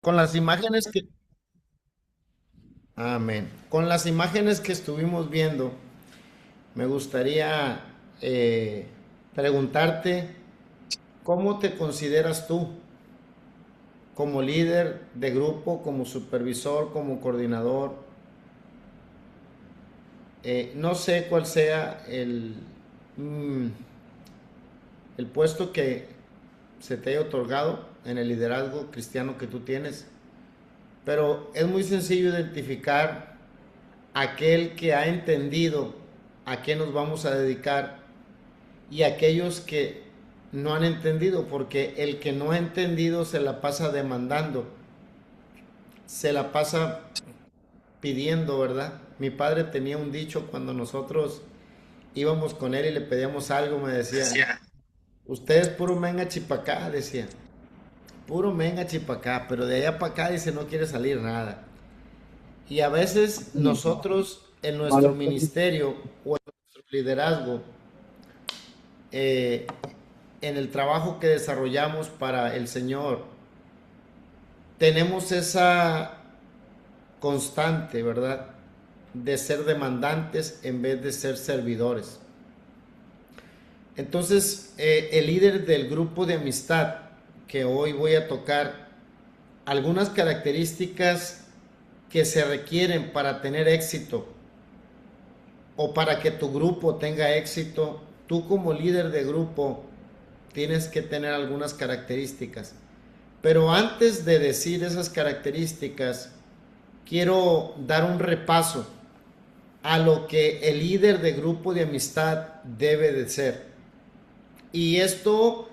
con las imágenes que, amén, con las imágenes que estuvimos viendo, me gustaría eh, preguntarte cómo te consideras tú como líder de grupo, como supervisor, como coordinador. No sé cuál sea mm, el puesto que se te haya otorgado en el liderazgo cristiano que tú tienes, pero es muy sencillo identificar aquel que ha entendido a qué nos vamos a dedicar y aquellos que no han entendido, porque el que no ha entendido se la pasa demandando, se la pasa pidiendo, ¿verdad? Mi padre tenía un dicho cuando nosotros íbamos con él y le pedíamos algo, me decía, usted es puro menga chipacá, decía, puro menga chipacá, pero de allá para acá dice no quiere salir nada. Y a veces nosotros en nuestro ministerio o en nuestro liderazgo, eh, en el trabajo que desarrollamos para el Señor, tenemos esa constante, ¿verdad? De ser demandantes en vez de ser servidores. Entonces, el líder del grupo de amistad que hoy voy a tocar, algunas características que se requieren para tener éxito o para que tu grupo tenga éxito, tú como líder de grupo tienes que tener algunas características. Pero antes de decir esas características, quiero dar un repaso a lo que el líder de grupo de amistad debe de ser. Y esto,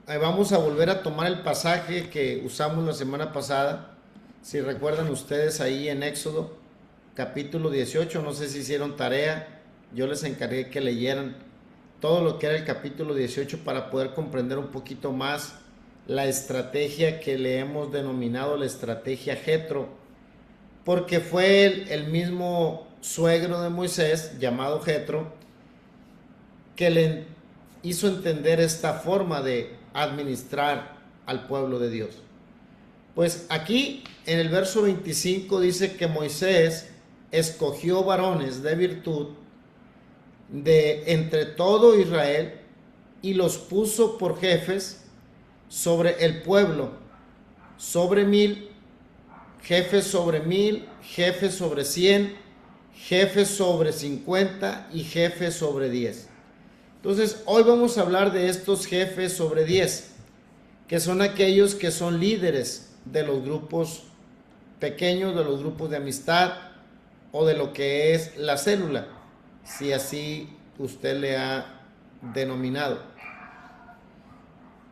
vamos a volver a tomar el pasaje que usamos la semana pasada. Si recuerdan ustedes ahí en Éxodo, capítulo 18, no sé si hicieron tarea, yo les encargué que leyeran todo lo que era el capítulo 18 para poder comprender un poquito más la estrategia que le hemos denominado la estrategia Jetro, porque fue el mismo suegro de Moisés, llamado Jetro, que le hizo entender esta forma de administrar al pueblo de Dios. Pues aquí en el verso 25 dice que Moisés escogió varones de virtud de entre todo Israel y los puso por jefes sobre el pueblo, sobre 1000, jefes sobre 1000, jefes sobre 100, jefes sobre 50 y jefes sobre 10. Entonces, hoy vamos a hablar de estos jefes sobre 10, que son aquellos que son líderes de los grupos pequeños, de los grupos de amistad o de lo que es la célula, si así usted le ha denominado.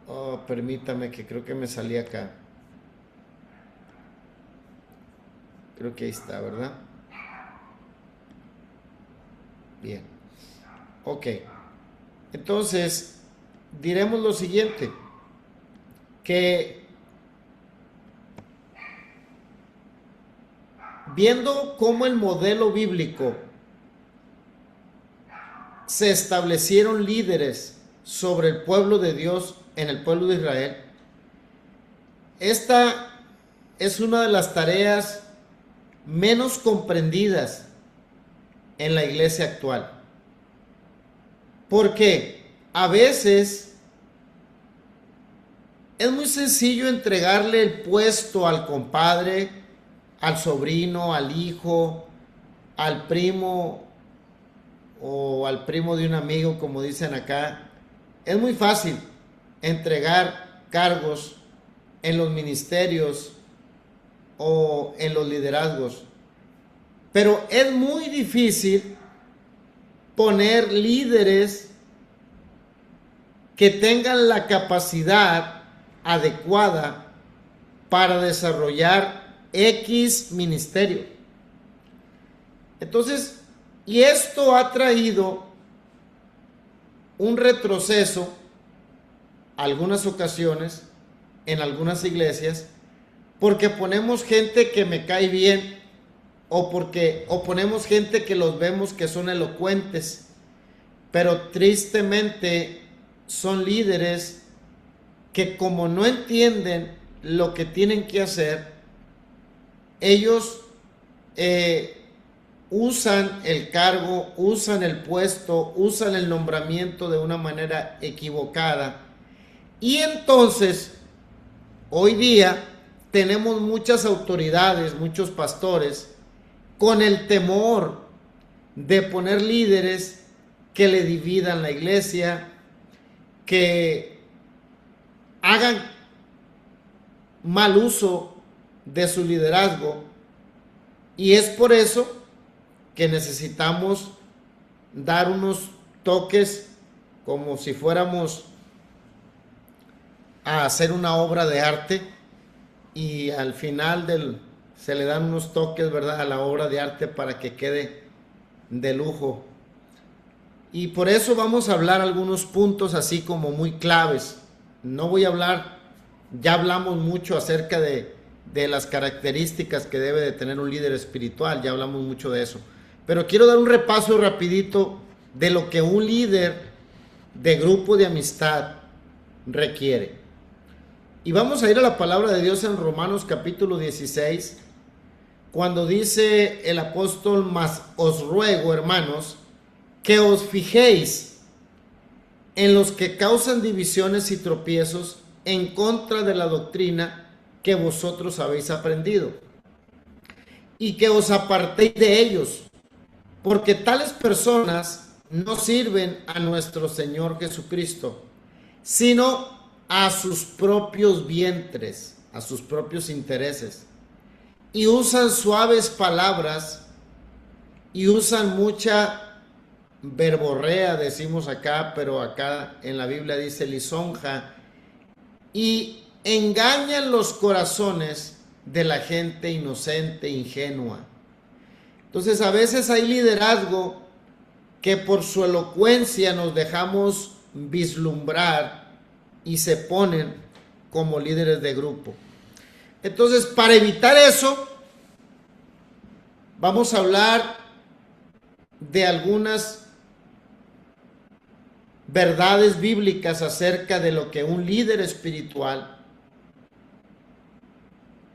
Oh, permítame que creo que me salí acá. Creo que ahí está, ¿verdad? Bien. Ok. Entonces, diremos lo siguiente, que viendo cómo el modelo bíblico se establecieron líderes sobre el pueblo de Dios en el pueblo de Israel, esta es una de las tareas menos comprendidas en la iglesia actual. Porque a veces es muy sencillo entregarle el puesto al compadre, al sobrino, al hijo, al primo o al primo de un amigo, como dicen acá. Es muy fácil entregar cargos en los ministerios o en los liderazgos, pero es muy difícil poner líderes que tengan la capacidad adecuada para desarrollar X ministerio. Entonces, y esto ha traído un retroceso algunas ocasiones en algunas iglesias porque ponemos gente que me cae bien o ponemos gente que los vemos que son elocuentes, pero tristemente son líderes que como no entienden lo que tienen que hacer, ellos usan el cargo, usan el puesto, usan el nombramiento de una manera equivocada. Y entonces, hoy día tenemos muchas autoridades, muchos pastores, con el temor de poner líderes que le dividan la iglesia, que hagan mal uso de su liderazgo. Y es por eso que necesitamos dar unos toques como si fuéramos a hacer una obra de arte, y al final se le dan unos toques, ¿verdad?, a la obra de arte para que quede de lujo. Y por eso vamos a hablar algunos puntos así como muy claves. No voy a hablar, ya hablamos mucho acerca de las características que debe de tener un líder espiritual, ya hablamos mucho de eso. Pero quiero dar un repaso rapidito de lo que un líder de grupo de amistad requiere. Y vamos a ir a la palabra de Dios en Romanos capítulo 16, cuando dice el apóstol: mas os ruego, hermanos, que os fijéis en los que causan divisiones y tropiezos en contra de la doctrina que vosotros habéis aprendido, y que os apartéis de ellos, porque tales personas no sirven a nuestro Señor Jesucristo, sino a sus propios vientres, a sus propios intereses, y usan suaves palabras y usan mucha verborrea, decimos acá, pero acá en la Biblia dice lisonja, y engañan los corazones de la gente inocente, ingenua. Entonces, a veces hay liderazgo que por su elocuencia nos dejamos vislumbrar y se ponen como líderes de grupo. Entonces, para evitar eso, vamos a hablar de algunas verdades bíblicas acerca de lo que un líder espiritual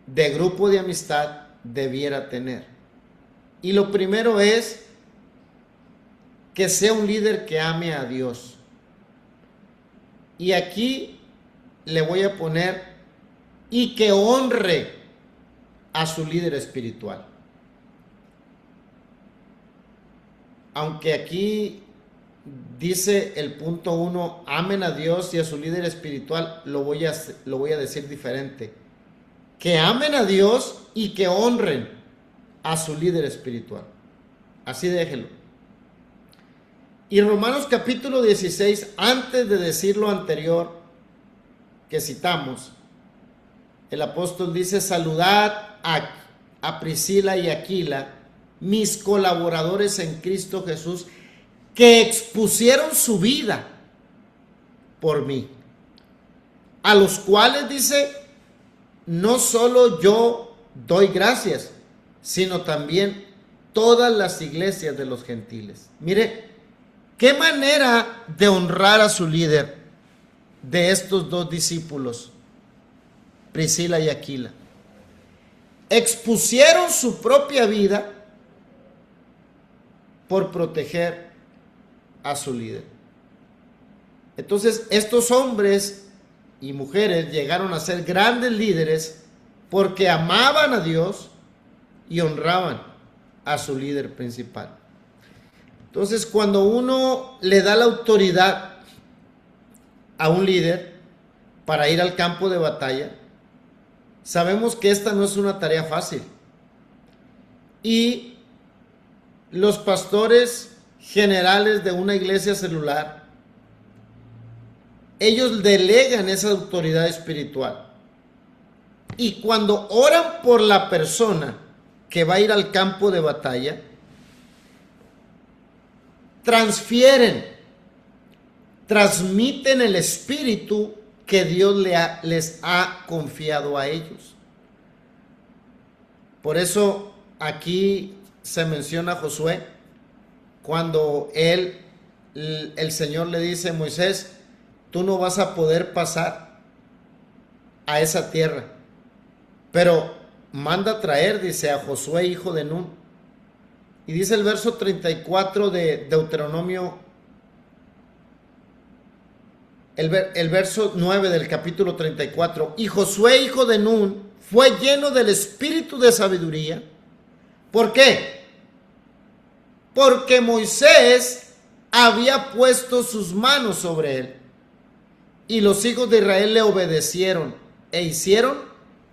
de grupo de amistad debiera tener. Y lo primero es que sea un líder que ame a Dios. Y aquí le voy a poner: y que honre a su líder espiritual. Aunque aquí dice el punto 1, amen a Dios y a su líder espiritual, lo voy a decir diferente. Que amen a Dios y que honren a su líder espiritual. Así déjenlo. Y Romanos capítulo 16, antes de decir lo anterior que citamos, el apóstol dice: saludad a Priscila y Aquila, mis colaboradores en Cristo Jesús, que expusieron su vida por mí, a los cuales, dice, no solo yo doy gracias, sino también todas las iglesias de los gentiles. Mire, qué manera de honrar a su líder de estos dos discípulos, Priscila y Aquila. Expusieron su propia vida por proteger a su líder. Entonces, estos hombres y mujeres llegaron a ser grandes líderes porque amaban a Dios y honraban a su líder principal. Entonces, cuando uno le da la autoridad a un líder para ir al campo de batalla, sabemos que esta no es una tarea fácil. Y los pastores generales de una iglesia celular, ellos delegan esa autoridad espiritual. Y cuando oran por la persona que va a ir al campo de batalla, transmiten el espíritu que Dios les ha confiado a ellos. Por eso aquí se menciona a Josué, cuando el Señor le dice: Moisés, tú no vas a poder pasar a esa tierra, pero manda traer, dice, a Josué, hijo de Nun. Y dice el verso 34 de Deuteronomio, el verso 9 del capítulo 34. Y Josué, hijo de Nun, fue lleno del espíritu de sabiduría. ¿Por qué? Porque Moisés había puesto sus manos sobre él. Y los hijos de Israel le obedecieron e hicieron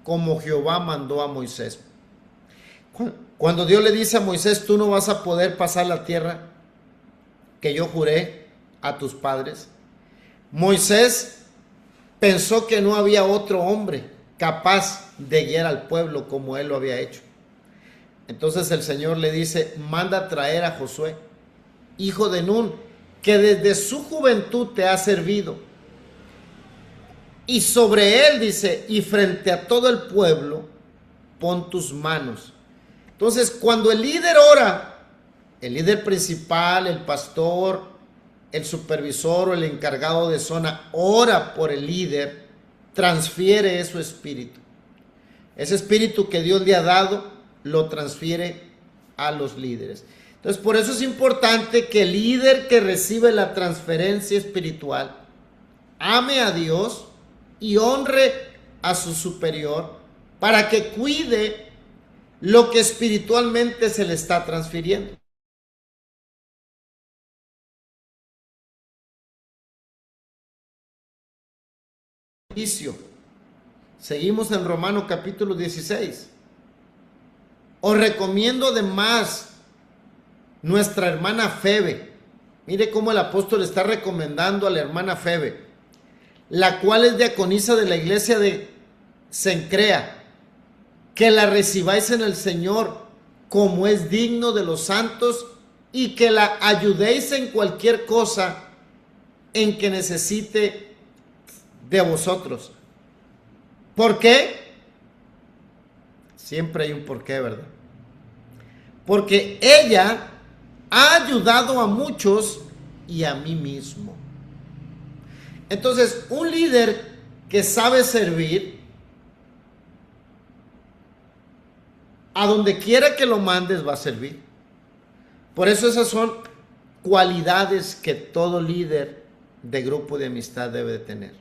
como Jehová mandó a Moisés. Cuando Dios le dice a Moisés, tú no vas a poder pasar la tierra que yo juré a tus padres, Moisés pensó que no había otro hombre capaz de guiar al pueblo como él lo había hecho. Entonces el Señor le dice, manda a traer a Josué, hijo de Nun, que desde su juventud te ha servido. Y sobre él, dice, y frente a todo el pueblo, pon tus manos. Entonces, cuando el líder ora, el líder principal, el pastor, el supervisor o el encargado de zona, ora por el líder, transfiere su espíritu. Ese espíritu que Dios le ha dado, lo transfiere a los líderes. Entonces, por eso es importante que el líder que recibe la transferencia espiritual ame a Dios y honre a su superior para que cuide lo que espiritualmente se le está transfiriendo. Seguimos en Romanos capítulo 16. Os recomiendo además nuestra hermana Febe. Mire cómo el apóstol está recomendando a la hermana Febe, la cual es diaconisa de la iglesia de Cencrea, que la recibáis en el Señor como es digno de los santos y que la ayudéis en cualquier cosa en que necesite de vosotros. ¿Por qué? Siempre hay un porqué, ¿verdad? Porque ella ha ayudado a muchos y a mí mismo. Entonces, un líder que sabe servir, a donde quiera que lo mandes va a servir. Por eso esas son cualidades que todo líder de grupo de amistad debe de tener.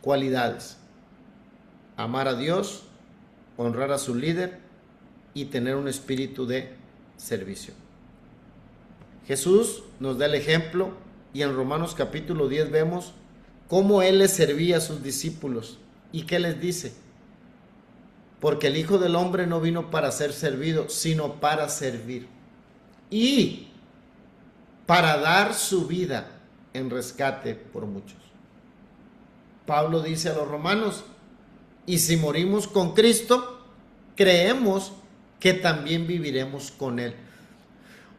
Cualidades: amar a Dios, honrar a su líder y tener un espíritu de servicio. Jesús nos da el ejemplo y en Romanos capítulo 10 vemos cómo Él les servía a sus discípulos. ¿Y qué les dice? Porque el Hijo del Hombre no vino para ser servido, sino para servir y para dar su vida en rescate por muchos. Pablo dice a los romanos, y si morimos con Cristo, creemos que también viviremos con Él.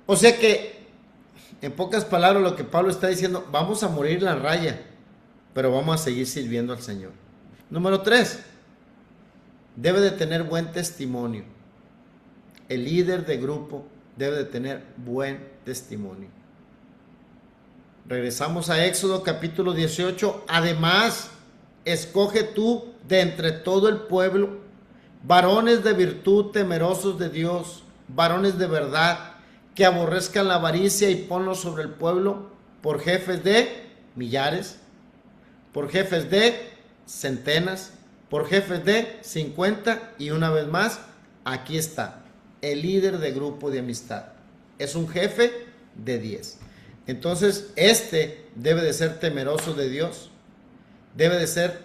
O sea que, en pocas palabras, lo que Pablo está diciendo, vamos a morir en la raya, pero vamos a seguir sirviendo al Señor. Número 3, debe de tener buen testimonio. El líder de grupo debe de tener buen testimonio. Regresamos a Éxodo capítulo 18. Además, escoge tú de entre todo el pueblo varones de virtud, temerosos de Dios, varones de verdad, que aborrezcan la avaricia, y ponlos sobre el pueblo por jefes de millares, por jefes de centenas, por jefes de 50, y una vez más, aquí está, el líder de grupo de amistad. Es un jefe de 10. Entonces, este debe de ser temeroso de Dios, debe de ser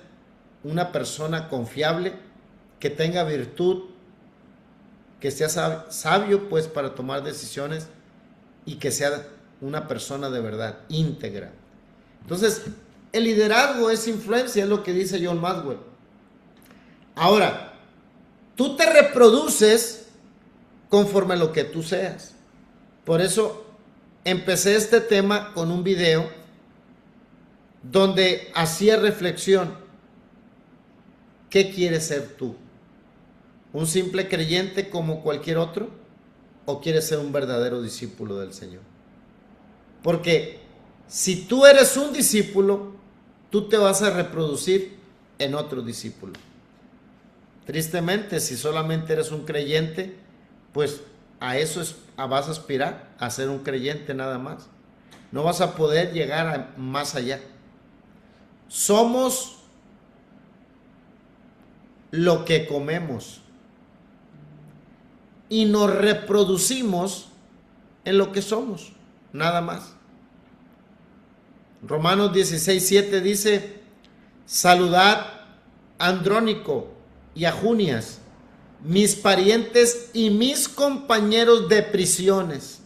una persona confiable, que tenga virtud, que sea sabio pues para tomar decisiones y que sea una persona de verdad, íntegra. Entonces, el liderazgo es influencia, es lo que dice John Maxwell. Ahora, tú te reproduces conforme a lo que tú seas. Por eso empecé este tema con un video donde hacía reflexión. ¿Qué quieres ser tú? ¿Un simple creyente como cualquier otro? ¿O quieres ser un verdadero discípulo del Señor? Porque si tú eres un discípulo, tú te vas a reproducir en otro discípulo. Tristemente, si solamente eres un creyente, pues vas a aspirar a ser un creyente nada más. No vas a poder llegar más allá. Somos lo que comemos y nos reproducimos en lo que somos, nada más. Romanos 16:7 dice: saludad a Andrónico y a Junias, mis parientes y mis compañeros de prisiones,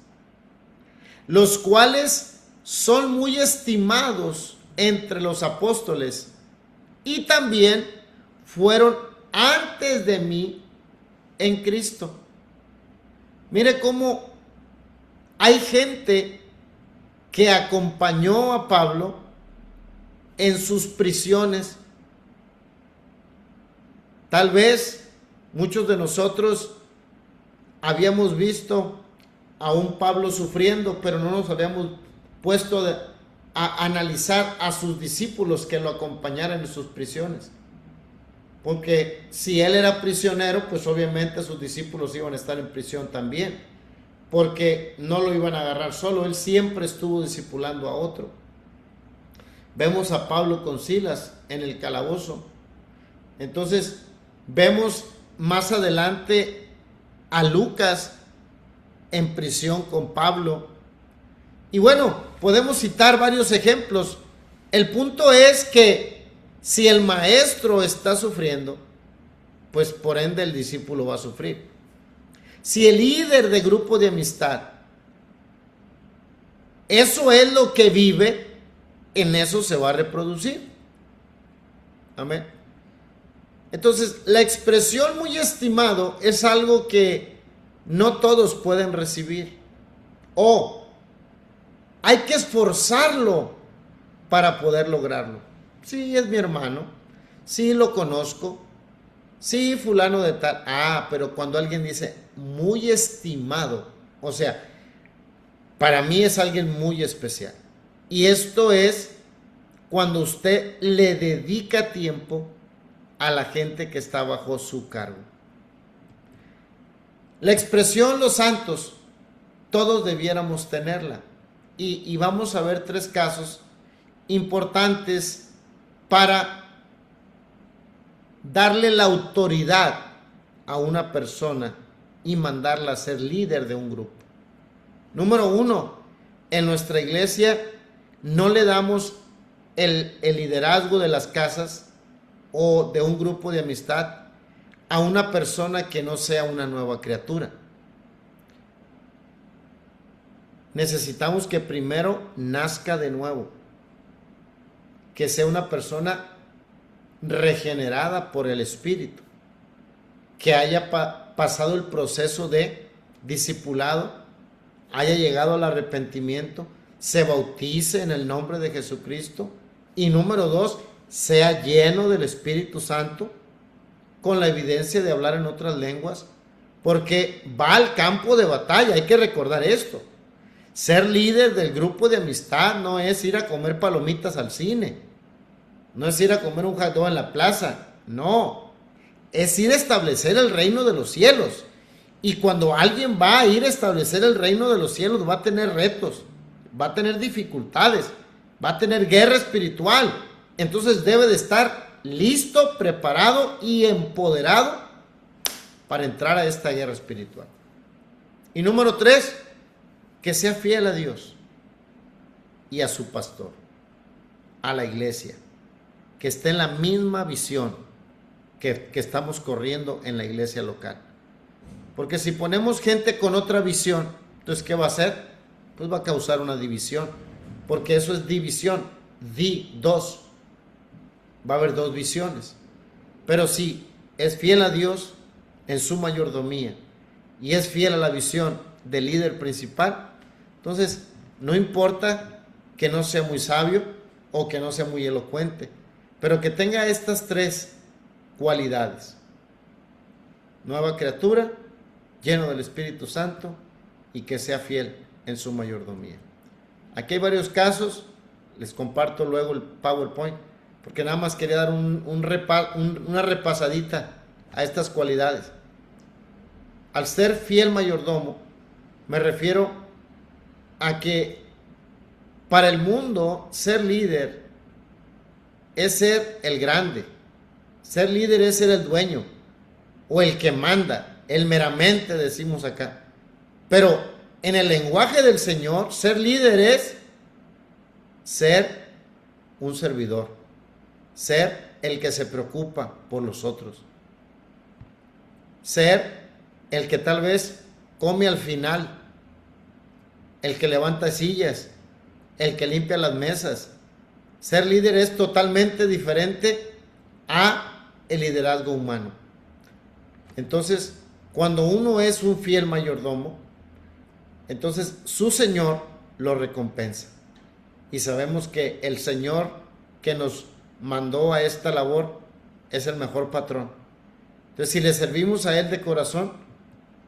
los cuales son muy estimados entre los apóstoles y también fueron antes de mí en Cristo. Mire cómo hay gente que acompañó a Pablo en sus prisiones. Tal vez muchos de nosotros habíamos visto a un Pablo sufriendo, pero no nos habíamos puesto a analizar a sus discípulos que lo acompañaran en sus prisiones. Porque si él era prisionero, pues obviamente sus discípulos iban a estar en prisión también, porque no lo iban a agarrar solo, él siempre estuvo discipulando a otro. Vemos a Pablo con Silas en el calabozo. Entonces vemos más adelante a Lucas en prisión con Pablo. Y bueno, podemos citar varios ejemplos. El punto es que si el maestro está sufriendo, pues por ende el discípulo va a sufrir. Si el líder de grupo de amistad, eso es lo que vive, en eso se va a reproducir. Amén. Entonces, la expresión muy estimado es algo que no todos pueden recibir. O hay que esforzarlo para poder lograrlo. Sí, es mi hermano. Sí, lo conozco. Sí, fulano de tal. Pero cuando alguien dice muy estimado, o sea, para mí es alguien muy especial. Y esto es cuando usted le dedica tiempo a la gente que está bajo su cargo. La expresión los santos, todos debiéramos tenerla. Y vamos a ver 3 casos importantes para darle la autoridad a una persona y mandarla a ser líder de un grupo. Número 1, en nuestra iglesia no le damos el liderazgo de las casas o de un grupo de amistad a una persona que no sea una nueva criatura. Necesitamos que primero nazca de nuevo, que sea una persona regenerada por el Espíritu, que haya pasado el proceso de discipulado, haya llegado al arrepentimiento, se bautice en el nombre de Jesucristo y número 2, sea lleno del Espíritu Santo con la evidencia de hablar en otras lenguas, porque va al campo de batalla. Hay que recordar esto. Ser líder del grupo de amistad no es ir a comer palomitas al cine, no es ir a comer un hot dog en la plaza, no, es ir a establecer el reino de los cielos. Y cuando alguien va a ir a establecer el reino de los cielos, va a tener retos, va a tener dificultades, va a tener guerra espiritual. Entonces debe de estar listo, preparado y empoderado para entrar a esta guerra espiritual. Y número 3, que sea fiel a Dios y a su pastor, a la iglesia, que esté en la misma visión que estamos corriendo en la iglesia local. Porque si ponemos gente con otra visión, entonces ¿qué va a hacer? Pues va a causar una división, porque eso es división, dos. Va a haber 2 visiones. Pero si es fiel a Dios en su mayordomía y es fiel a la visión del líder principal, entonces no importa que no sea muy sabio o que no sea muy elocuente, pero que tenga estas 3 cualidades: nueva criatura, lleno del Espíritu Santo y que sea fiel en su mayordomía. Aquí hay varios casos, les comparto luego el PowerPoint, porque nada más quería dar una repasadita a estas cualidades. Al ser fiel mayordomo, me refiero a que para el mundo ser líder es ser el grande. Ser líder es ser el dueño o el que manda, el meramente decimos acá. Pero en el lenguaje del Señor, ser líder es ser un servidor, ser el que se preocupa por los otros, ser el que tal vez come al final, el que levanta sillas, el que limpia las mesas. Ser líder es totalmente diferente a el liderazgo humano. Entonces, cuando uno es un fiel mayordomo, entonces su Señor lo recompensa. Y sabemos que el Señor que nos mandó a esta labor es el mejor patrón. Entonces, si le servimos a Él de corazón,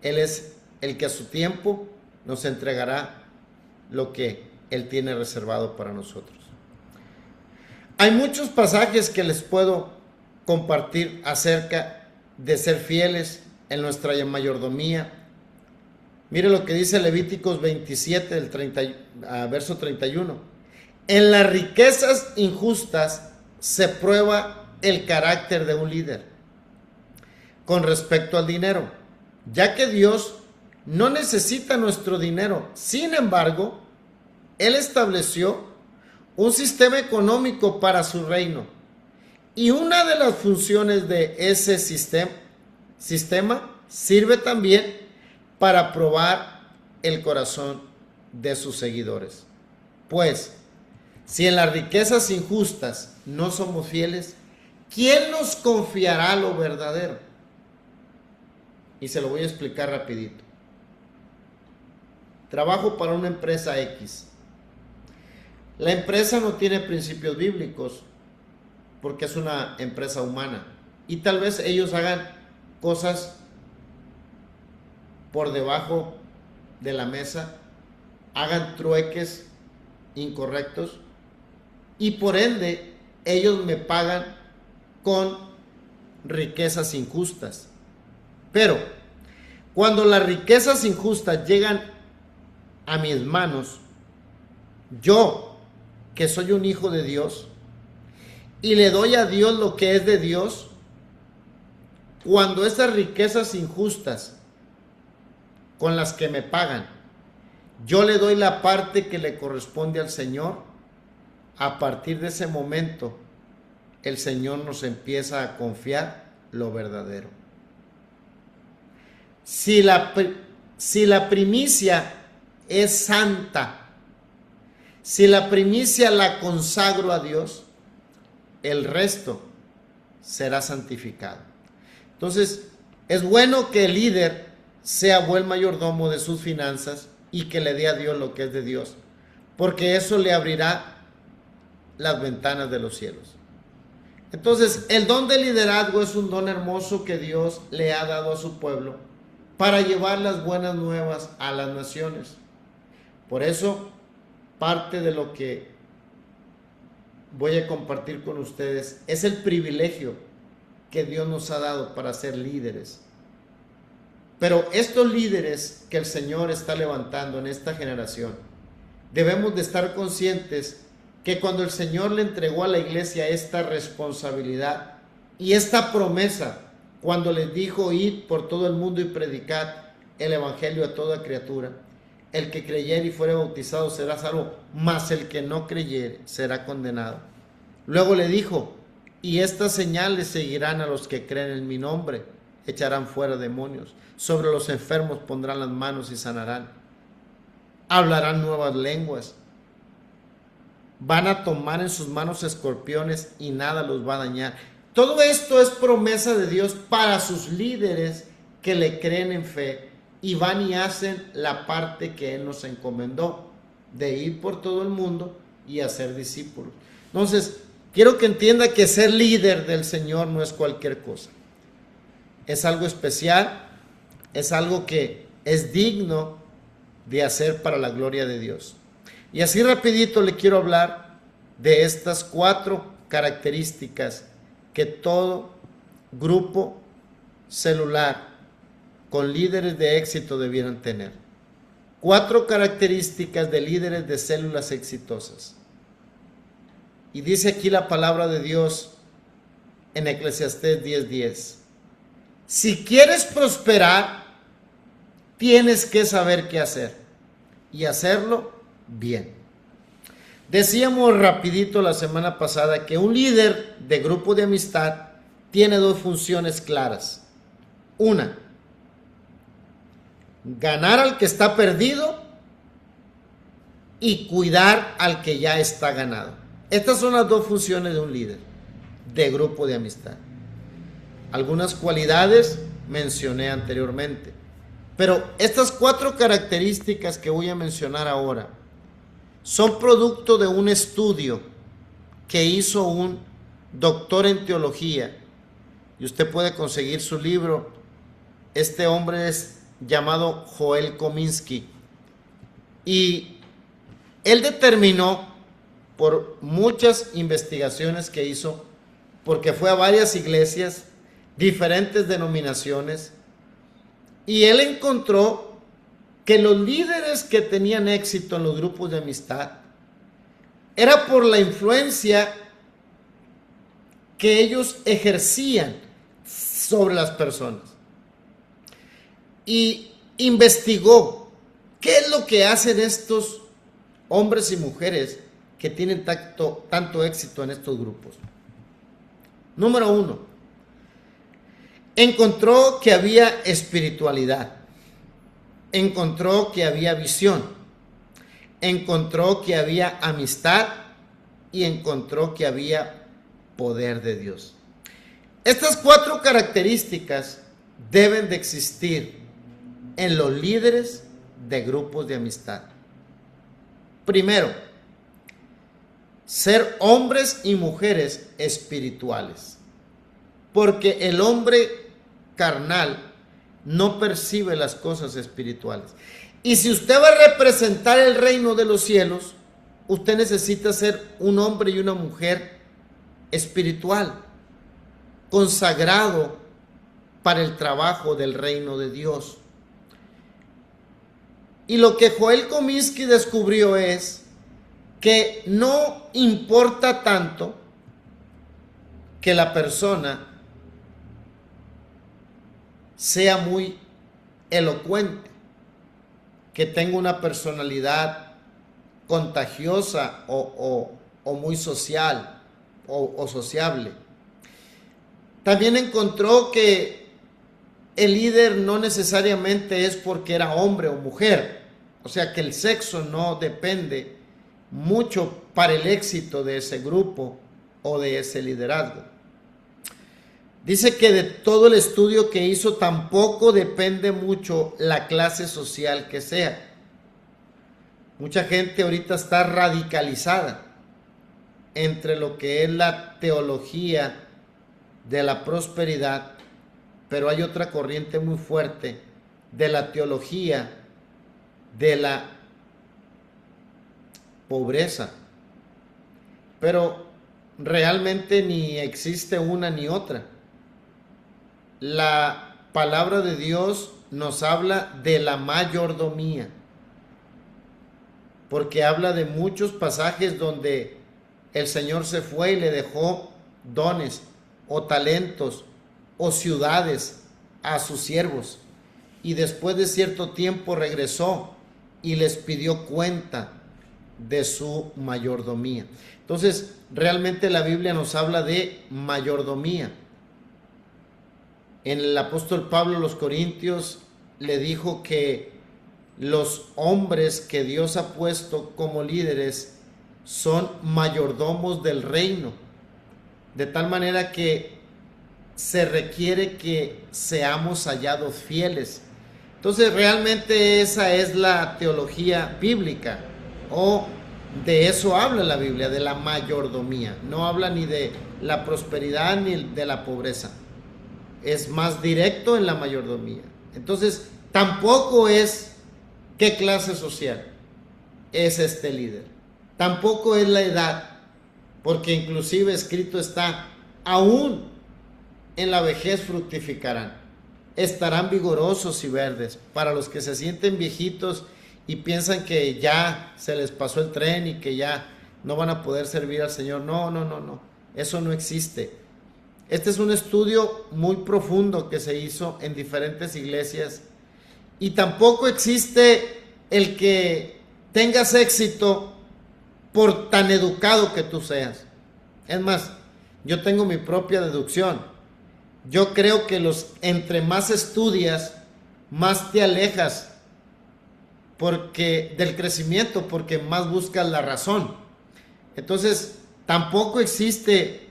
Él es el que a su tiempo nos entregará lo que Él tiene reservado para nosotros. Hay muchos pasajes que les puedo compartir acerca de ser fieles en nuestra mayordomía. Mire lo que dice Levíticos 27, verso 31. En las riquezas injustas se prueba el carácter de un líder con respecto al dinero, ya que Dios no necesita nuestro dinero. Sin embargo, Él estableció un sistema económico para su reino. Y una de las funciones de ese sistema sirve también para probar el corazón de sus seguidores. Pues, si en las riquezas injustas no somos fieles, ¿quién nos confiará lo verdadero? Y se lo voy a explicar rapidito. Trabajo para una empresa X. La empresa no tiene principios bíblicos porque es una empresa humana. Y tal vez ellos hagan cosas por debajo de la mesa, hagan trueques incorrectos y por ende ellos me pagan con riquezas injustas. Pero cuando las riquezas injustas llegan a mis manos, yo que soy un hijo de Dios y le doy a Dios lo que es de Dios, cuando esas riquezas injustas con las que me pagan, yo le doy la parte que le corresponde al Señor, a partir de ese momento el Señor nos empieza a confiar lo verdadero. Si la primicia es santa, si la primicia la consagro a Dios, el resto será santificado. Entonces, es bueno que el líder sea buen mayordomo de sus finanzas y que le dé a Dios lo que es de Dios, porque eso le abrirá las ventanas de los cielos. Entonces, el don de liderazgo es un don hermoso que Dios le ha dado a su pueblo para llevar las buenas nuevas a las naciones. Por eso, parte de lo que voy a compartir con ustedes es el privilegio que Dios nos ha dado para ser líderes. Pero estos líderes que el Señor está levantando en esta generación, debemos de estar conscientes que cuando el Señor le entregó a la iglesia esta responsabilidad y esta promesa, cuando les dijo: id por todo el mundo y predicad el evangelio a toda criatura, el que creyere y fuere bautizado será salvo, mas el que no creyere será condenado. Luego le dijo: y estas señales seguirán a los que creen en mi nombre, echarán fuera demonios, sobre los enfermos pondrán las manos y sanarán, hablarán nuevas lenguas, van a tomar en sus manos escorpiones y nada los va a dañar. Todo esto es promesa de Dios para sus líderes que le creen en fe y van y hacen la parte que Él nos encomendó, de ir por todo el mundo y hacer discípulos. Entonces, quiero que entienda que ser líder del Señor no es cualquier cosa. Es algo especial, es algo que es digno de hacer para la gloria de Dios. Y así rapidito le quiero hablar de estas 4 características que todo grupo celular con líderes de éxito debieran tener. 4 características de líderes de células exitosas. Y dice aquí la palabra de Dios en Eclesiastés 10:10. Si quieres prosperar, tienes que saber qué hacer y hacerlo bien. Decíamos rapidito la semana pasada que un líder de grupo de amistad tiene 2 funciones claras. Una, ganar al que está perdido y cuidar al que ya está ganado. Estas son las 2 funciones de un líder de grupo de amistad. Algunas cualidades mencioné anteriormente, pero estas 4 características que voy a mencionar ahora son producto de un estudio que hizo un doctor en teología, y usted puede conseguir su libro. Este hombre es llamado Joel Kominsky, y él determinó, por muchas investigaciones que hizo, porque fue a varias iglesias, diferentes denominaciones, y él encontró que los líderes que tenían éxito en los grupos de amistad era por la influencia que ellos ejercían sobre las personas. Y investigó qué es lo que hacen estos hombres y mujeres que tienen tanto éxito en estos grupos. Número 1, encontró que había espiritualidad, encontró que había visión, encontró que había amistad y encontró que había poder de Dios. Estas 4 características deben de existir en los líderes de grupos de amistad. Primero, ser hombres y mujeres espirituales, porque el hombre carnal no percibe las cosas espirituales. Y si usted va a representar el reino de los cielos, usted necesita ser un hombre y una mujer espiritual, consagrado para el trabajo del reino de Dios. Y lo que Joel Kominsky descubrió es que no importa tanto que la persona sea muy elocuente, que tenga una personalidad contagiosa o muy social o sociable. También encontró que el líder no necesariamente es porque era hombre o mujer, o sea que el sexo no depende mucho para el éxito de ese grupo o de ese liderazgo. Dice que de todo el estudio que hizo tampoco depende mucho la clase social que sea. Mucha gente ahorita está radicalizada entre lo que es la teología de la prosperidad, pero hay otra corriente muy fuerte de la teología de la pobreza. Pero realmente ni existe una ni otra. La palabra de Dios nos habla de la mayordomía, porque habla de muchos pasajes donde el Señor se fue y le dejó dones o talentos o ciudades a sus siervos, y después de cierto tiempo regresó y les pidió cuenta de su mayordomía. Entonces, realmente la Biblia nos habla de mayordomía. En el apóstol Pablo a los Corintios le dijo que los hombres que Dios ha puesto como líderes son mayordomos del reino, de tal manera que se requiere que seamos hallados fieles. Entonces realmente esa es la teología bíblica, o de eso habla la Biblia, de la mayordomía. No habla ni de la prosperidad ni de la pobreza, es más directo en la mayordomía. Entonces tampoco es qué clase social es este líder, tampoco es la edad, porque inclusive escrito está, aún en la vejez fructificarán. estarán vigorosos y verdes. Para los que se sienten viejitos y piensan que ya se les pasó el tren y que ya no van a poder servir al Señor. No, no, no, no. Eso no existe. Este es un estudio muy profundo que se hizo en diferentes iglesias. Y tampoco existe el que tengas éxito por tan educado que tú seas. Es más, yo tengo mi propia deducción. Yo creo que entre más estudias, más te alejas del crecimiento, porque más buscas la razón. Entonces, tampoco existe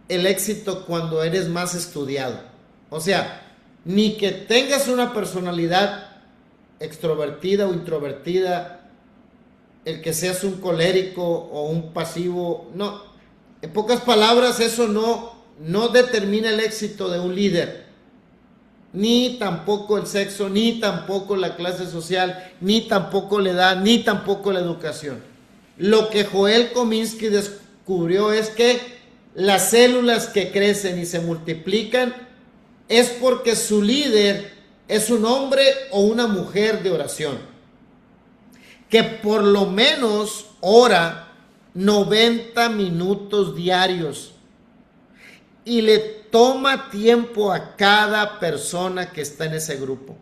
el éxito cuando eres más estudiado. O sea, ni que tengas una personalidad extrovertida o introvertida, el que seas un colérico o un pasivo, no. En pocas palabras, eso no determina el éxito de un líder, ni tampoco el sexo, ni tampoco la clase social, ni tampoco la edad, ni tampoco la educación. Lo que Joel Kominsky descubrió es que las células que crecen y se multiplican es porque su líder es un hombre o una mujer de oración, que por lo menos ora 90 minutos diarios y le toma tiempo a cada persona que está en ese grupo.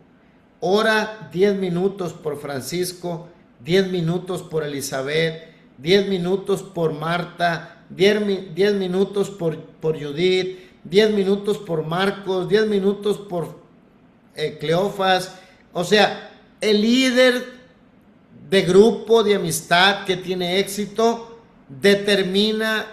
Ora 10 minutos por Francisco, 10 minutos por Elizabeth, 10 minutos por Marta, 10 minutos por Judith, 10 minutos por Marcos, 10 minutos por Cleofas. O sea, el líder de grupo de amistad que tiene éxito determina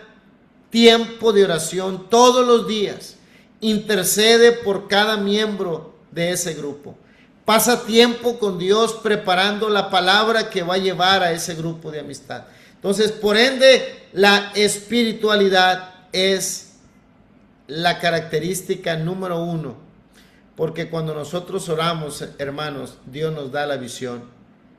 tiempo de oración todos los días, intercede por cada miembro de ese grupo, pasa tiempo con Dios preparando la palabra que va a llevar a ese grupo de amistad. Entonces, por ende, la espiritualidad es la característica número 1, porque cuando nosotros oramos, hermanos, Dios nos da la visión.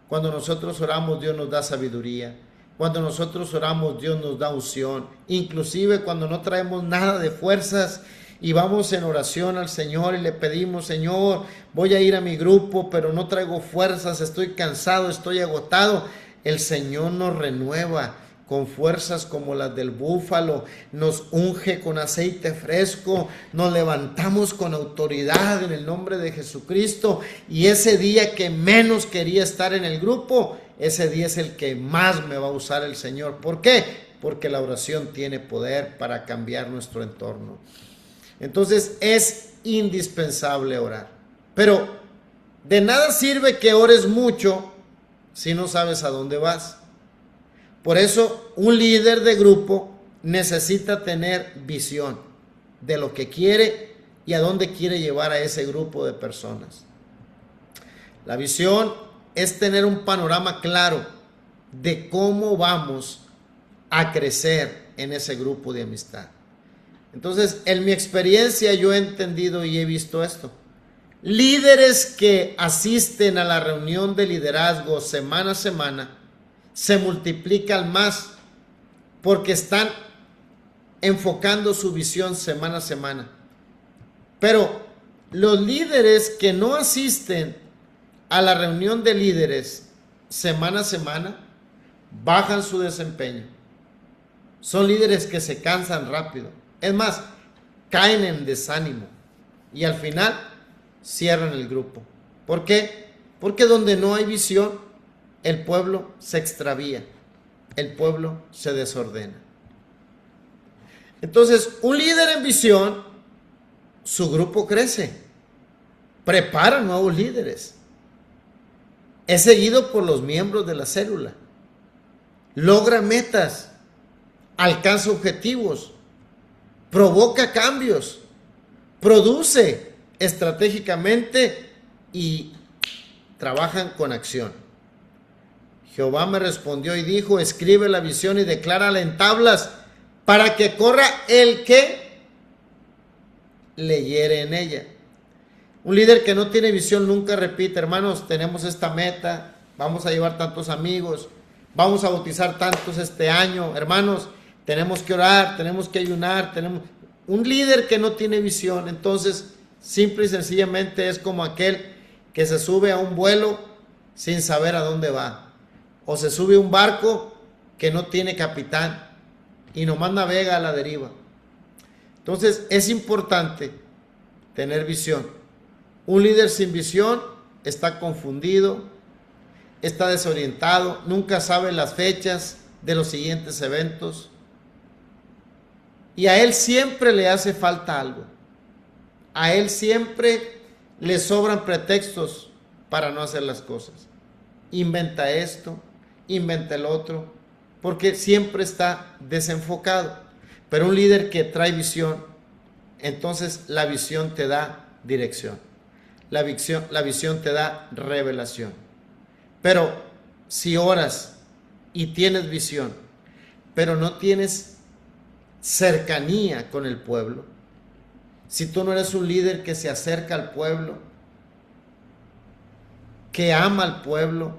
Cuando nosotros oramos, Dios nos da sabiduría. Cuando nosotros oramos, Dios nos da unción. Inclusive cuando no traemos nada de fuerzas y vamos en oración al Señor y le pedimos: Señor, voy a ir a mi grupo, pero no traigo fuerzas, estoy cansado, estoy agotado. El Señor nos renueva con fuerzas como las del búfalo, nos unge con aceite fresco, nos levantamos con autoridad en el nombre de Jesucristo, y ese día que menos quería estar en el grupo, ese día es el que más me va a usar el Señor. ¿Por qué? Porque la oración tiene poder para cambiar nuestro entorno. Entonces es indispensable orar. Pero de nada sirve que ores mucho si no sabes a dónde vas. Por eso un líder de grupo necesita tener visión de lo que quiere y a dónde quiere llevar a ese grupo de personas. La visión es tener un panorama claro de cómo vamos a crecer en ese grupo de amistad. Entonces, en mi experiencia yo he entendido y he visto esto. Líderes que asisten a la reunión de liderazgo semana a semana se multiplican más porque están enfocando su visión semana a semana. Pero los líderes que no asisten a la reunión de líderes semana a semana bajan su desempeño. Son líderes que se cansan rápido. Es más, caen en desánimo y al final cierran el grupo. ¿Por qué? Porque donde no hay visión, el pueblo se extravía, el pueblo se desordena. Entonces, un líder en visión, su grupo crece, prepara nuevos líderes, es seguido por los miembros de la célula, logra metas, alcanza objetivos, provoca cambios, produce estratégicamente y trabajan con acción. Jehová me respondió y dijo: escribe la visión y declárala en tablas para que corra el que leyere en ella. Un líder que no tiene visión nunca repite: hermanos, tenemos esta meta, vamos a llevar tantos amigos, vamos a bautizar tantos este año, hermanos, tenemos que orar, tenemos que ayunar, Un líder que no tiene visión, entonces Simple y sencillamente es como aquel que se sube a un vuelo sin saber a dónde va, o se sube a un barco que no tiene capitán y nomás navega a la deriva. Entonces es importante tener visión. Un líder sin visión está confundido, está desorientado, nunca sabe las fechas de los siguientes eventos y a él siempre le hace falta algo. A él siempre le sobran pretextos para no hacer las cosas. Inventa esto, inventa el otro, porque siempre está desenfocado. Pero un líder que trae visión, entonces la visión te da dirección. La visión te da revelación. Pero si oras y tienes visión, pero no tienes cercanía con el pueblo, si tú no eres un líder que se acerca al pueblo, que ama al pueblo,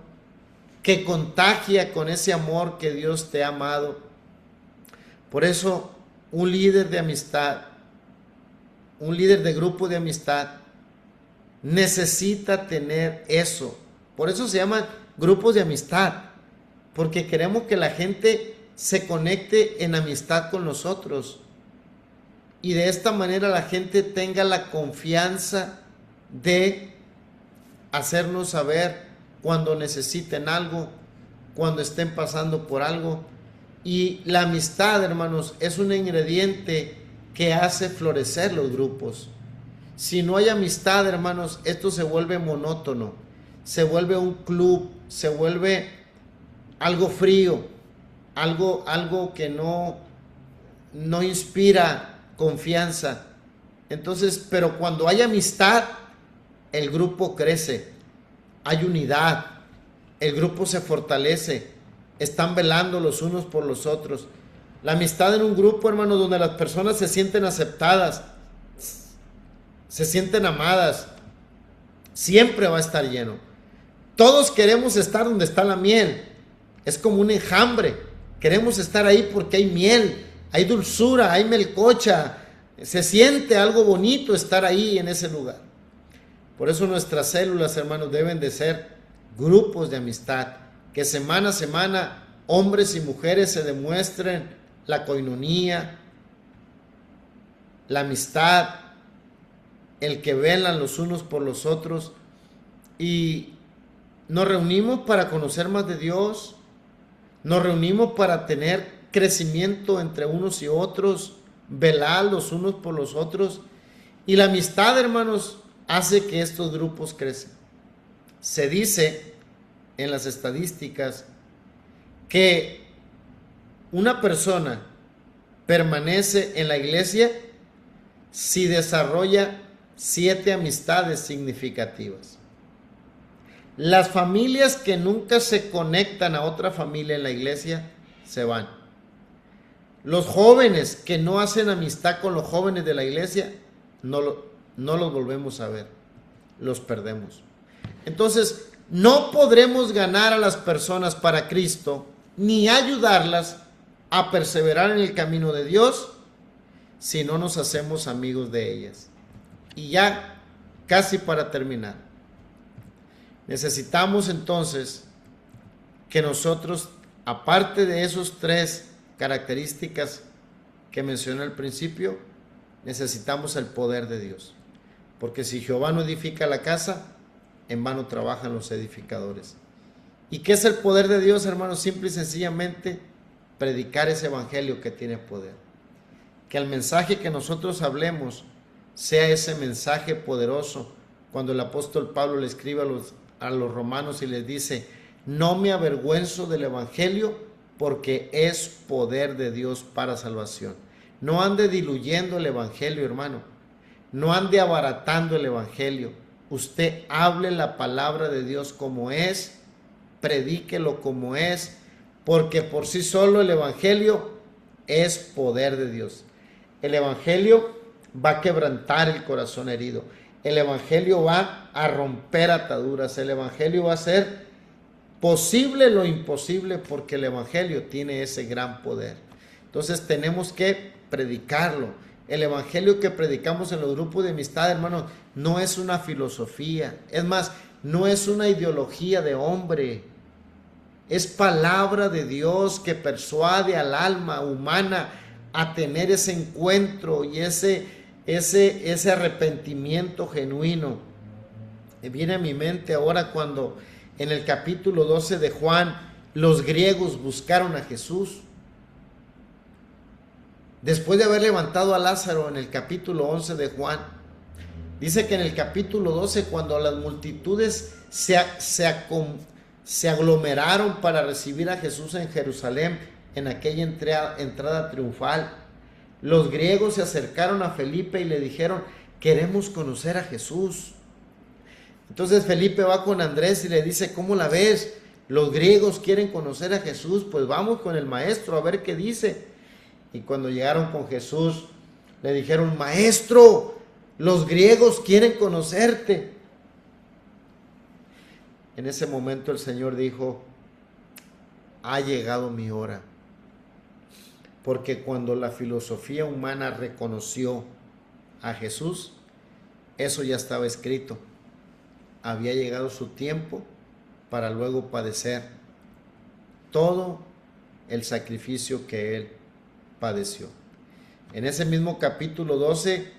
que contagia con ese amor que Dios te ha amado. Por eso, un líder de amistad, un líder de grupo de amistad, necesita tener eso. Por eso se llaman grupos de amistad, porque queremos que la gente se conecte en amistad con nosotros. Y de esta manera la gente tenga la confianza de hacernos saber cuando necesiten algo, cuando estén pasando por algo. Y la amistad, hermanos, es un ingrediente que hace florecer los grupos. Si no hay amistad, hermanos, esto se vuelve monótono, se vuelve un club, se vuelve algo frío, algo que no inspira confianza. Entonces, pero cuando hay amistad, el grupo crece, hay unidad, el grupo se fortalece, están velando los unos por los otros. La amistad en un grupo, hermanos, donde las personas se sienten aceptadas, se sienten amadas, siempre va a estar lleno. Todos queremos estar donde está la miel, es como un enjambre, queremos estar ahí porque hay miel, hay dulzura, hay melcocha, se siente algo bonito estar ahí en ese lugar. Por eso nuestras células, hermanos, deben de ser grupos de amistad, que semana a semana hombres y mujeres se demuestren la coinonía, la amistad, el que velan los unos por los otros, y nos reunimos para conocer más de Dios, nos reunimos para tener crecimiento entre unos y otros, velar los unos por los otros, y la amistad, hermanos, hace que estos grupos crezcan. Se dice en las estadísticas que una persona permanece en la iglesia si desarrolla 7 amistades significativas. Las familias que nunca se conectan a otra familia en la iglesia se van. Los jóvenes que no hacen amistad con los jóvenes de la iglesia, no los volvemos a ver, los perdemos. Entonces, no podremos ganar a las personas para Cristo, ni ayudarlas a perseverar en el camino de Dios, si no nos hacemos amigos de ellas. Y ya, casi para terminar, necesitamos entonces que nosotros, aparte de esos 3 características que mencioné al principio, necesitamos el poder de Dios. Porque si Jehová no edifica la casa, en vano trabajan los edificadores. ¿Y qué es el poder de Dios, hermanos? Simple y sencillamente predicar ese evangelio que tiene poder. Que el mensaje que nosotros hablemos sea ese mensaje poderoso. Cuando el apóstol Pablo le escribe a los romanos y les dice: no me avergüenzo del evangelio, porque es poder de Dios para salvación. No ande diluyendo el evangelio, hermano. No ande abaratando el evangelio. Usted hable la palabra de Dios como es, predíquelo como es, porque por sí solo el evangelio es poder de Dios. El evangelio va a quebrantar el corazón herido. El evangelio va a romper ataduras. El evangelio va a hacer posible lo imposible, porque el evangelio tiene ese gran poder. Entonces tenemos que predicarlo, El evangelio que predicamos en los grupos de amistad, hermanos, no es una filosofía. Es más, no es una ideología de hombre. Es palabra de Dios que persuade al alma humana a tener ese encuentro y ese arrepentimiento genuino. Y viene a mi mente ahora cuando en el capítulo 12 de Juan los griegos buscaron a Jesús. Después de haber levantado a Lázaro en el capítulo 11 de Juan, dice que en el capítulo 12, cuando las multitudes se aglomeraron para recibir a Jesús en Jerusalén, en aquella entrada triunfal, los griegos se acercaron a Felipe y le dijeron: queremos conocer a Jesús. Entonces Felipe va con Andrés y le dice: ¿cómo la ves? Los griegos quieren conocer a Jesús, pues vamos con el maestro a ver qué dice. Y cuando llegaron con Jesús, le dijeron: maestro, los griegos quieren conocerte. En ese momento el Señor dijo: ha llegado mi hora. Porque cuando la filosofía humana reconoció a Jesús, eso ya estaba escrito. Había llegado su tiempo para luego padecer todo el sacrificio que Él padeció. En ese mismo capítulo 12,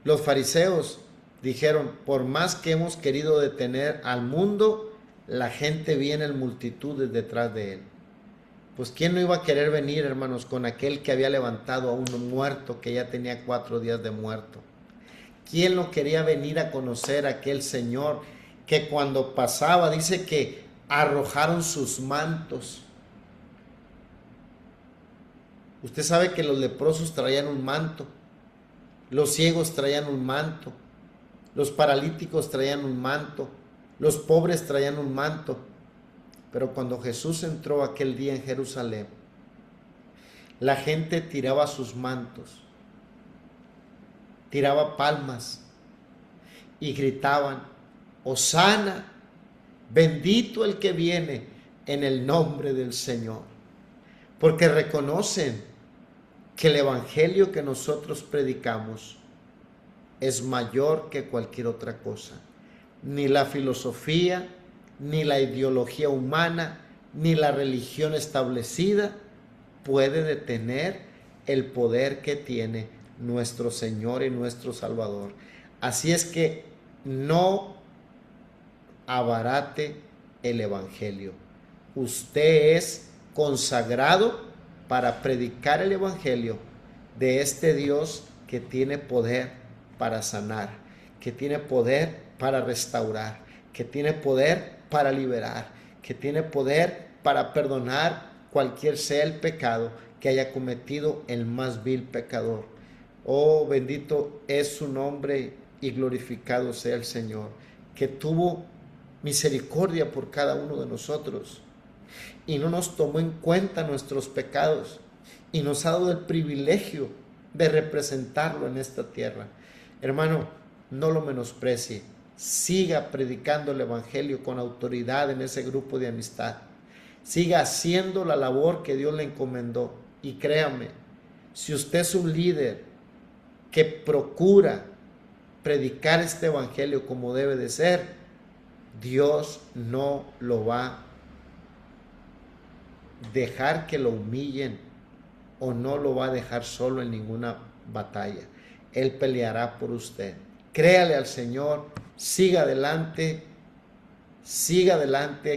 los fariseos dijeron: por más que hemos querido detener al mundo, la gente viene en multitudes detrás de Él. Pues ¿quién no iba a querer venir, hermanos, con aquel que había levantado a uno muerto, que ya tenía 4 días de muerto? ¿Quién no quería venir a conocer a aquel Señor que cuando pasaba, dice que arrojaron sus mantos? Usted sabe que los leprosos traían un manto, los ciegos traían un manto, los paralíticos traían un manto, los pobres traían un manto. Pero cuando Jesús entró aquel día en Jerusalén, la gente tiraba sus mantos, tiraba palmas y gritaban: Hosana, bendito el que viene en el nombre del Señor. Porque reconocen que el evangelio que nosotros predicamos es mayor que cualquier otra cosa. Ni la filosofía, ni la ideología humana, ni la religión establecida puede detener el poder que tiene nuestro Señor y nuestro Salvador. Así es que no abarate el evangelio. Usted es consagrado para predicar el evangelio de este Dios que tiene poder para sanar, que tiene poder para restaurar, que tiene poder para liberar, que tiene poder para perdonar cualquier sea el pecado que haya cometido el más vil pecador. Oh, bendito es su nombre y glorificado sea el Señor, que tuvo misericordia por cada uno de nosotros y no nos tomó en cuenta nuestros pecados y nos ha dado el privilegio de representarlo en esta tierra. Hermano, no lo menosprecie. Siga predicando el evangelio con autoridad en ese grupo de amistad. Siga haciendo la labor que Dios le encomendó. Y créame, si usted es un líder que procura predicar este evangelio como debe de ser, Dios no lo va a dejar que lo humillen o no lo va a dejar solo en ninguna batalla. Él peleará por usted. Créale al Señor, siga adelante,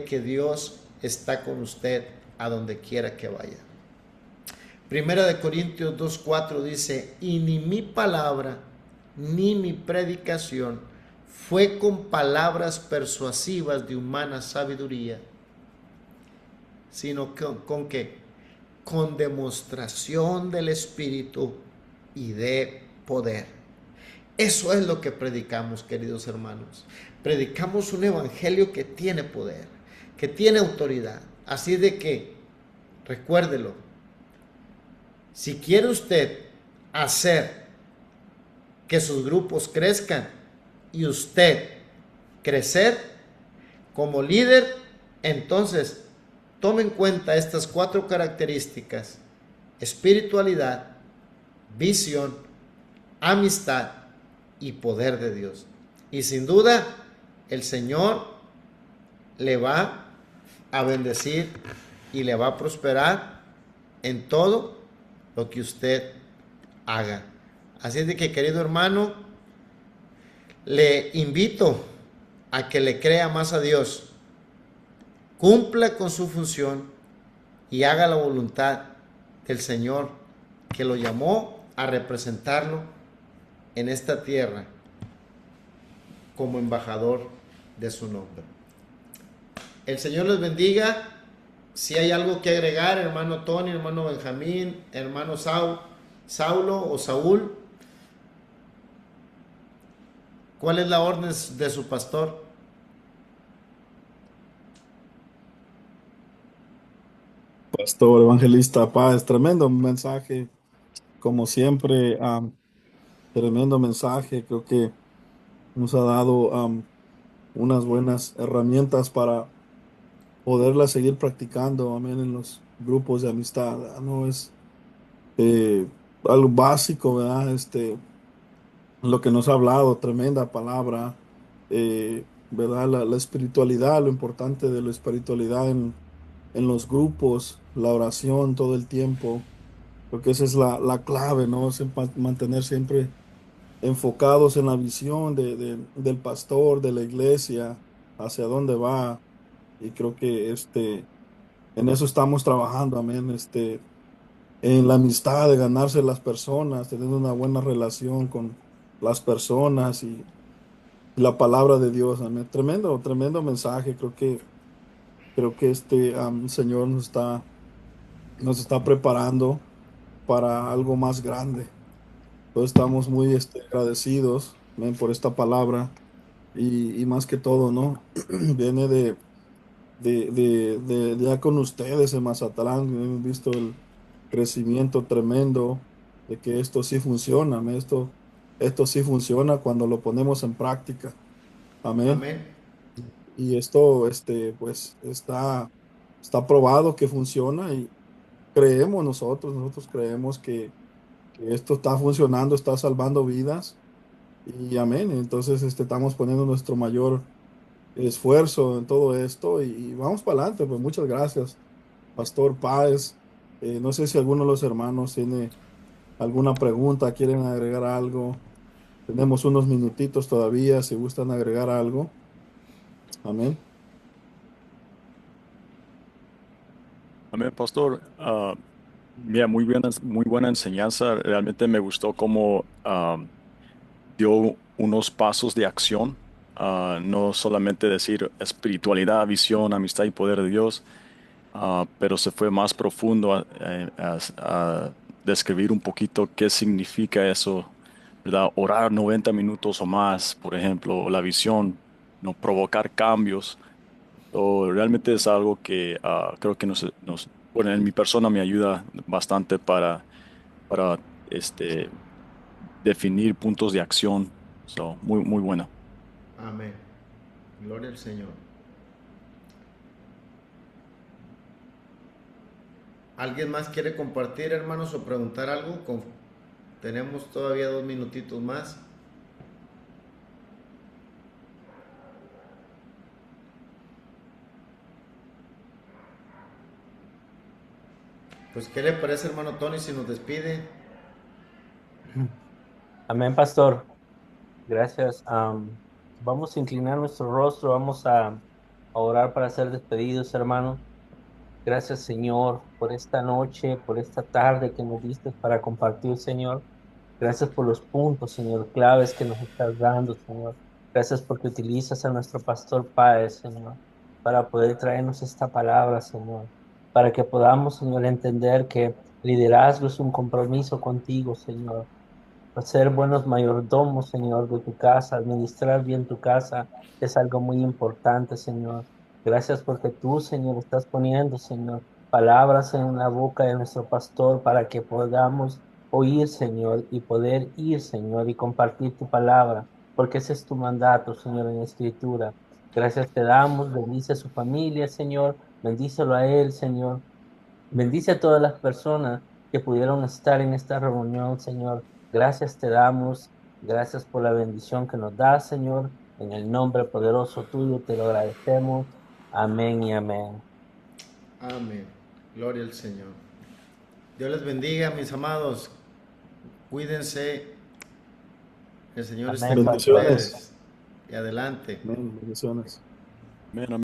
que Dios está con usted a donde quiera que vaya. Primera de Corintios 2:4 dice: y ni mi palabra ni mi predicación fue con palabras persuasivas de humana sabiduría, sino con ¿qué? Con demostración del Espíritu y de poder. Eso es lo que predicamos, queridos hermanos. Predicamos un evangelio que tiene poder, que tiene autoridad. Así de que, recuérdelo, si quiere usted hacer que sus grupos crezcan y usted crecer como líder, entonces tome en cuenta estas 4 características: espiritualidad, visión, amistad y poder de Dios. Y sin duda, el Señor le va a bendecir y le va a prosperar en todo lo que usted haga. Así es de que, querido hermano, le invito a que le crea más a Dios, cumpla con su función y haga la voluntad del Señor que lo llamó a representarlo en esta tierra como embajador de su nombre. El Señor les bendiga. Si hay algo que agregar, hermano Tony, hermano Benjamín, hermano Saulo o Saúl, ¿cuál es la orden de su pastor? Pastor Evangelista Páez, tremendo mensaje, como siempre, tremendo mensaje. Creo que nos ha dado unas buenas herramientas para poderlas seguir practicando, amén, en los grupos de amistad, ¿verdad? No es eh, algo básico, ¿verdad? Lo que nos ha hablado, tremenda palabra, ¿verdad? La espiritualidad, lo importante de la espiritualidad en los grupos, la oración todo el tiempo. Porque esa es la clave, ¿no? Es mantener siempre enfocados en la visión del pastor, de la iglesia, hacia dónde va. Y creo que en eso estamos trabajando, amén. En la amistad, de ganarse las personas, teniendo una buena relación con las personas y la palabra de Dios, amén. Tremendo, tremendo mensaje. Creo que Señor nos está preparando para algo más grande. Todos estamos muy agradecidos, men, por esta palabra y más que todo, ¿no? Viene de ya con ustedes en Mazatlán. Hemos visto el crecimiento tremendo de que esto sí funciona, men. Esto sí funciona cuando lo ponemos en práctica. Amén. Amén. Y esto, pues, está probado que funciona y creemos nosotros creemos que esto está funcionando, está salvando vidas. Y amén. Entonces, estamos poniendo nuestro mayor esfuerzo en todo esto y vamos para adelante. Pues muchas gracias, Pastor Páez. No sé si alguno de los hermanos tiene alguna pregunta, quieren agregar algo. Tenemos unos minutitos todavía, si gustan agregar algo. Amén. Amén, pastor. Mira, muy buena enseñanza. Realmente me gustó cómo dio unos pasos de acción. No solamente decir espiritualidad, visión, amistad y poder de Dios, pero se fue más profundo a describir un poquito qué significa eso, ¿verdad? Orar 90 minutos o más, por ejemplo, o la visión, no provocar cambios. O realmente es algo que creo que bueno, en mi persona me ayuda bastante para definir puntos de acción. Muy, muy bueno. Amén. Gloria al Señor. ¿Alguien más quiere compartir, hermanos, o preguntar algo? Tenemos todavía 2 minutitos más. Pues, ¿qué le parece, hermano Tony, si nos despide? Amén, pastor. Gracias. Vamos a inclinar nuestro rostro, vamos a orar para ser despedidos, hermano. Gracias, Señor, por esta noche, por esta tarde que nos diste para compartir, Señor. Gracias por los puntos, Señor, claves que nos estás dando, Señor. Gracias porque utilizas a nuestro pastor Páez, Señor, para poder traernos esta palabra, Señor. Para que podamos, Señor, entender que liderazgo es un compromiso contigo, Señor, ser buenos mayordomos, Señor, de tu casa, administrar bien tu casa es algo muy importante, Señor. Gracias porque tú, Señor, estás poniendo, Señor, palabras en la boca de nuestro pastor para que podamos oír, Señor, y poder ir, Señor, y compartir tu palabra, porque ese es tu mandato, Señor, en la Escritura. Gracias te damos, bendice a su familia, Señor, bendícelo a él, Señor. Bendice a todas las personas que pudieron estar en esta reunión, Señor. Gracias te damos, gracias por la bendición que nos das, Señor. En el nombre poderoso tuyo te lo agradecemos. Amén y amén. Amén. Gloria al Señor. Dios les bendiga, mis amados. Cuídense. El Señor esté Amén, con Bendiciones. ustedes. Y adelante. Amén. Bendiciones. Amén, amén.